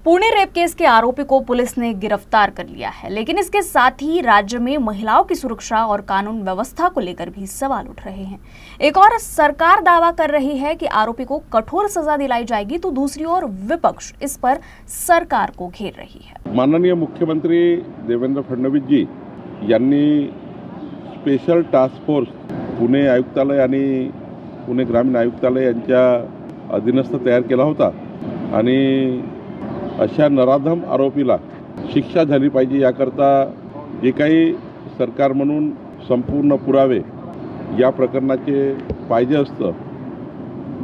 Pune rape केस के आरोपी को police ने गिरफ्तार कर लिया है, लेकिन इसके साथ ही राज्य में महिलाओं की सुरक्षा और कानून व्यवस्था को लेकर भी सवाल उठ रहे हैं। एक और सरकार दावा कर रही है कि आरोपी को कठोर सजा दिलाई जाएगी, तो दूसरी ओर विपक्ष इस पर सरकार को घेर रही है। माननीय मुख्यमंत्री देवेंद्र फडणवीस जी यांनी स्पेशल टास्क फोर्स पुणे आयुक्तालय आणि पुणे ग्रामीण आयुक्तालय यांच्या अधीनस्थ तयार केला होता आणि अशा नराधम आरोपीला शिक्षा झाली पाहिजे याकरता जे काही सरकार म्हणून संपूर्ण पुरावे या प्रकरणाचे पाहिजे असतं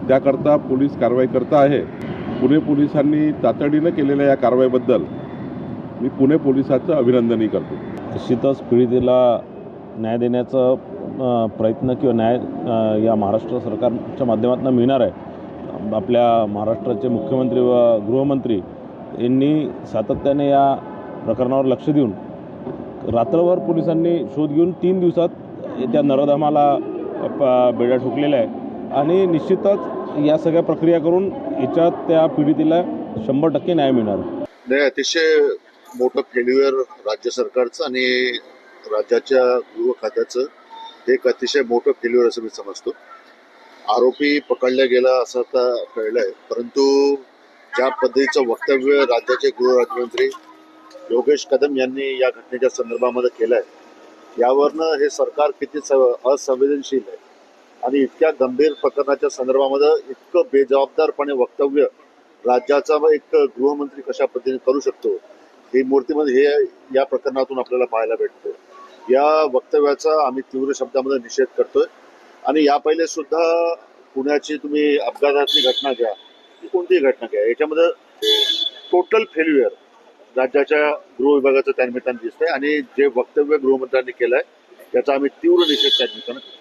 त्याकरता पोलीस कारवाई करत आहे। पुणे पोलिसांनी तातडीने केलेल्या या कारवाईबद्दल मी पुणे पोलिसांचं अभिनंदनही करतो। निश्चितच पीडितेला न्याय देण्याचा प्रयत्न किंवा न्याय या महाराष्ट्र सरकारच्या माध्यमातून मिळणार आहे। आपल्या महाराष्ट्राचे मुख्यमंत्री व गृहमंत्री यांनी सातत्याने या प्रकरणावर लक्ष देऊन रात्रभर पोलिसांनी शोध घेऊन 3 दिवसात त्या नराधमाला बेड्या ठोकलेल्या आहे आणि निश्चितच या सगळ्या प्रक्रिया करून याच्यात त्या पीडितेला 100% न्याय मिळणार आहे। अतिशय मोठं फेल्युअर राज्य सरकारचं आणि राज्याच्या गृह खात्याचं एक अतिशय मोठं फेल्युअर असं मी समजतो। आरोपी पकडला गेला असं आता कळलंय, परंतु ज्या पद्धतीचं वक्तव्य राज्याचे गृह राज्यमंत्री योगेश कदम यांनी या घटनेच्या संदर्भामध्ये केलं आहे, यावरनं हे सरकार किती असंवेदनशील आहे आणि इतक्या गंभीर प्रकरणाच्या संदर्भामध्ये इतकं बेजबाबदारपणे वक्तव्य राज्याचा एक गृहमंत्री कशा पद्धतीने करू शकतो ही मूर्तीमध्ये हे या प्रकरणातून आपल्याला पाहायला भेटतं। या वक्तव्याचा आम्ही तीव्र शब्दामध्ये निषेध करतोय आणि या पहिले सुद्धा पुण्याची तुम्ही अपघातातली घटना घ्या, कोणतीही घटना घ्या, याच्यामध्ये टोटल फेल्युअर राज्याच्या गृह विभागाचं त्या निमित्तानं दिसतंय आणि जे वक्तव्य गृहमंत्र्यांनी केलंय त्याचा आम्ही तीव्र निषेध त्या निमित्तानं करतो।